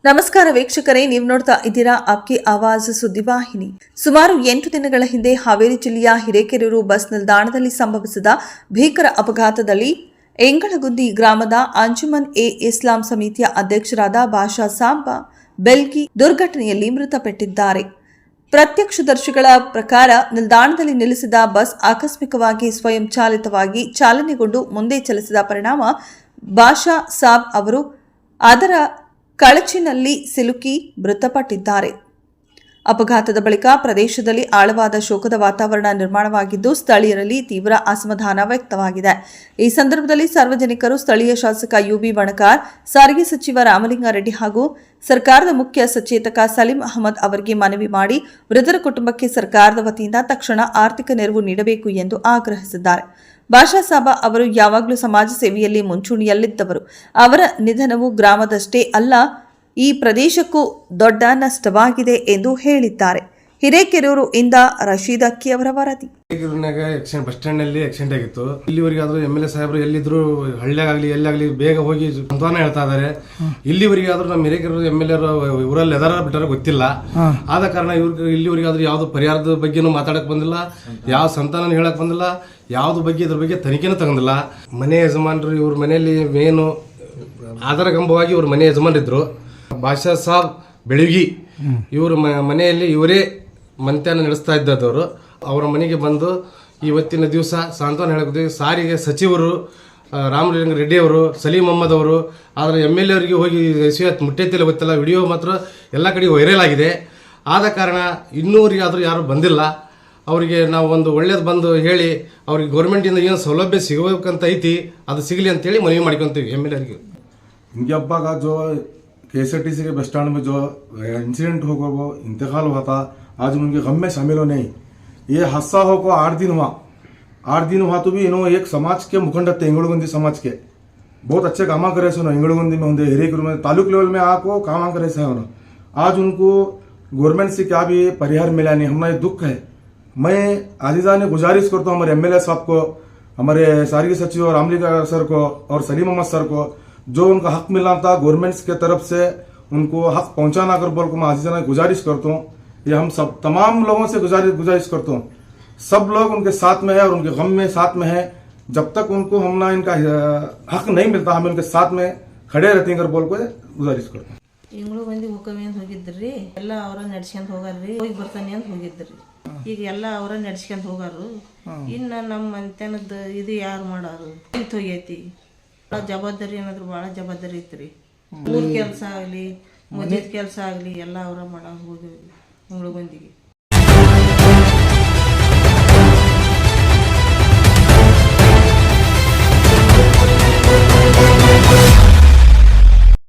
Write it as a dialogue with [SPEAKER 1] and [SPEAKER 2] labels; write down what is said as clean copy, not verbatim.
[SPEAKER 1] ನಮಸ್ಕಾರ ವೀಕ್ಷಕರೇ, ನೀವು ನೋಡ್ತಾ ಇದ್ದೀರಾ ಆಪ್ಕಿ ಆವಾಜ್ ಸುದ್ದಿವಾಹಿನಿ. ಸುಮಾರು 8 ದಿನಗಳ ಹಿಂದೆ ಹಾವೇರಿ ಜಿಲ್ಲೆಯ ಹಿರೇಕೆರೂರು ಬಸ್ ನಿಲ್ದಾಣದಲ್ಲಿ ಸಂಭವಿಸಿದ ಭೀಕರ ಅಪಘಾತದಲ್ಲಿ ಎಂಗಳಗುಂದಿ ಗ್ರಾಮದ ಅಂಜುಮನ್ ಇಸ್ಲಾಂ ಸಮಿತಿಯ ಅಧ್ಯಕ್ಷರಾದ ಬಾಷಾ ಸಾಬ್ ಬೆಲ್ಗಿ ದುರ್ಘಟನೆಯಲ್ಲಿ ಮೃತಪಟ್ಟಿದ್ದಾರೆ. ಪ್ರತ್ಯಕ್ಷದರ್ಶಿಗಳ ಪ್ರಕಾರ ನಿಲ್ದಾಣದಲ್ಲಿ ನಿಲ್ಲಿಸಿದ ಬಸ್ ಆಕಸ್ಮಿಕವಾಗಿ ಸ್ವಯಂ ಚಾಲಿತವಾಗಿ ಚಾಲನೆಗೊಂಡು ಮುಂದೆ ಚಲಿಸಿದ ಪರಿಣಾಮ ಬಾಷಾ ಸಾಬ್ ಅವರು ಅದರ ಕಳಚಿನಲ್ಲಿ ಸಿಲುಕಿ ಮೃತಪಟ್ಟಿದ್ದಾರೆ. ಅಪಘಾತದ ಬಳಿಕ ಪ್ರದೇಶದಲ್ಲಿ ಆಳವಾದ ಶೋಕದ ವಾತಾವರಣ ನಿರ್ಮಾಣವಾಗಿದ್ದು ಸ್ಥಳೀಯರಲ್ಲಿ ತೀವ್ರ ಅಸಮಾಧಾನ ವ್ಯಕ್ತವಾಗಿದೆ. ಈ ಸಂದರ್ಭದಲ್ಲಿ ಸಾರ್ವಜನಿಕರು ಸ್ಥಳೀಯ ಶಾಸಕ ಯುಬಿ ಬಣಕಾರ್, ಸಾರಿಗೆ ಸಚಿವ ರಾಮಲಿಂಗಾರೆಡ್ಡಿ ಹಾಗೂ ಸರ್ಕಾರದ ಮುಖ್ಯ ಸಚೇತಕ ಸಲೀಂ ಅಹಮದ್ ಅವರಿಗೆ ಮನವಿ ಮಾಡಿ ಮೃತರ ಕುಟುಂಬಕ್ಕೆ ಸರ್ಕಾರದ ವತಿಯಿಂದ ತಕ್ಷಣ ಆರ್ಥಿಕ ನೆರವು ನೀಡಬೇಕು ಎಂದು ಆಗ್ರಹಿಸಿದ್ದಾರೆ. ಬಾಷಾ ಸಾಬ ಅವರು ಯಾವಾಗಲೂ ಸಮಾಜ ಸೇವೆಯಲ್ಲಿ ಮುಂಚೂಣಿಯಲ್ಲಿದ್ದವರು. ಅವರ ನಿಧನವು ಗ್ರಾಮದಷ್ಟೇ ಅಲ್ಲ, ಈ ಪ್ರದೇಶಕ್ಕೂ ದೊಡ್ಡ ನಷ್ಟವಾಗಿದೆ ಎಂದು ಹೇಳಿದ್ದಾರೆ. ಹಿರೇಕೆರೂರು ಇಂದ ರಶೀದ್ ಅಕ್ಕಿ ಅವರ ವರದಿ.
[SPEAKER 2] ಬಸ್ ಸ್ಟ್ಯಾಂಡ್ ನಲ್ಲಿ ಆಕ್ಸಿಡೆಂಟ್ ಆಗಿತ್ತು. ಇಲ್ಲಿವರೆಗೆ ಆದ್ರೂ ಎಂ ಎಲ್ ಎ ಸಾಹೇಬರು ಎಲ್ಲಿದ್ರು ಹಳ್ಳಿಯಾಗಲಿ ಎಲ್ಲಾಗಲಿ ಬೇಗ ಹೋಗಿ ಸಂತಾನ ಹೇಳ್ತಾ ಇದಾರೆ. ಇಲ್ಲಿವರೆಗೆ ಆದ್ರೂ ನಮ್ಮ ಹಿರೇಕೆರೂರು ಎಂ ಎಲ್ ಎ ಊರಲ್ಲಿ ಎದಾರ ಬಿಟ್ಟಾರ ಗೊತ್ತಿಲ್ಲ. ಆದ ಕಾರಣ ಇಲ್ಲಿವರೆಗೆ ಆದ್ರೂ ಯಾವ್ದು ಪರಿಹಾರದ ಬಗ್ಗೆನೂ ಮಾತಾಡಕ್ ಬಂದಿಲ್ಲ, ಯಾವ ಸಂತಾನ ಹೇಳಕ್ ಬಂದಿಲ್ಲ, ಯಾವ್ದು ಬಗ್ಗೆ ಇದ್ರ ಬಗ್ಗೆ ತನಿಖೆನೂ ತಗೊಂಡಿಲ್ಲ. ಮನೆ ಯಜಮಾನ್ರು ಇವ್ರ ಮನೆಯಲ್ಲಿ ಮೇನು ಆಧಾರ ಗಂಭವಾಗಿ ಇವ್ರ ಮನೆ ಯಜಮಾನ್ರಿದ್ರು ಬಾಷಾ ಸಾಬ್ ಬೆಳಗಿ. ಇವ್ರ ಮನೆಯಲ್ಲಿ ಇವರೇ ಮಂತ್ಯಾನ ನಡೆಸ್ತಾ ಇದ್ದವರು. ಅವರ ಮನೆಗೆ ಬಂದು ಇವತ್ತಿನ ದಿವಸ ಸಾಂತ್ವನ ಹೇಳಕ್ಕೆ ಸಾರಿಗೆ ಸಚಿವರು ರಾಮಲಿಂಗ ರೆಡ್ಡಿ ಅವರು, ಸಲೀಂ ಅಹಮದ್ ಅವರು, ಆದರೆ ಎಮ್ ಎಲ್ ಎ ಅವರಿಗೆ ಹೋಗಿ ಮುಟ್ಟೈತಿಲ್ಲ ಗೊತ್ತಿಲ್ಲ. ವಿಡಿಯೋ ಮಾತ್ರ ಎಲ್ಲ ಕಡೆ ವೈರಲ್ ಆಗಿದೆ. ಆದ ಕಾರಣ ಇನ್ನೂವರೆಗೆ ಆದರೂ ಯಾರು ಬಂದಿಲ್ಲ. ಅವರಿಗೆ ನಾವು ಒಂದು ಒಳ್ಳೇದು ಬಂದು ಹೇಳಿ ಅವ್ರಿಗೆ ಗೌರ್ಮೆಂಟಿಂದ ಏನು ಸೌಲಭ್ಯ ಸಿಗಬೇಕಂತ ಐತಿ ಅದು ಸಿಗಲಿ ಅಂತೇಳಿ ಮನವಿ ಮಾಡ್ಕೊಂತೀವಿ ಎಮ್ ಎಲ್ ಎರಿಗೆ.
[SPEAKER 3] इनके अब्बा का जो KSRTC के बस स्टैंड में जो इंसिडेंट होगा वो इंतकाल हुआ था, आज उनके गम में शामिल हो नहीं. ये हादसा हो को 8 दिन हुआ. 8 दिन हुआ तो भी इन्होंने एक समाज के मुखंड थे, इंगड़गुंदी समाज के बहुत अच्छे काम करे से इंगड़गुंदी में होंगे हिरेकेरೂರು में तालुक लेवल में आको काम करे से उन्होंने. आज उनको गवर्नमेंट से क्या भी परिहार मिला नहीं. हमारा दुख है. मैं आजीजा ने गुजारिश करता हूँ हमारे MLA साहब को, हमारे साರಿಗೆ सचिव रामलिंगा सर को और सलीम अहमद सर को, जो उनका हक मिलना था गवर्नमेंट के तरफ से उनको हक पहुंचाना कर बोल को मैं आजीजा ने गुजारिश करता हूँ. ये हम सब तमाम लोगों से गुजारिश करता हूँ. सब लोग उनके साथ में है और उनके गम में साथ में है. जब तक उनको हमना इनका हक नहीं मिलता हम उनके साथ में खड़े रहते हैं कर बोल को गुजारिश करता हूँ.
[SPEAKER 4] ಇಂಗಳು ಮಂದಿ ಹೋಗವೆ ಅಂತ ಹೋಗಿದ್ರಿ, ಎಲ್ಲ ಅವರ ನಡ್ಸ್ಕೊಂಡ್ ಹೋಗಾರ್ರಿ. ಹೋಗಿ ಬರ್ತಾನೆ ಅಂತ ಹೋಗಿದ್ರಿ. ಈಗ ಎಲ್ಲ ಅವರ ನಡ್ಸ್ಕೊಂಡ್ ಹೋಗಾರು. ಇನ್ನು ನಮ್ಮ ಮಂತ್ಯಾನದ ಇದು ಯಾರು ಮಾಡಾರು ಇಂತ ಹೋಗೈತಿ. ಜವಾಬ್ದಾರಿ ಏನಾದ್ರು ಭಾಳ ಜವಾಬ್ದಾರಿ ಐತ್ರಿ. ಊರ್ ಕೆಲಸ ಆಗಲಿ, ಮದುವೆ ಕೆಲಸ ಆಗಲಿ ಎಲ್ಲ ಅವರ ಮಾಡೋ ಹೋಗಿ ಇಂಗಳು ಮಂದಿಗೆ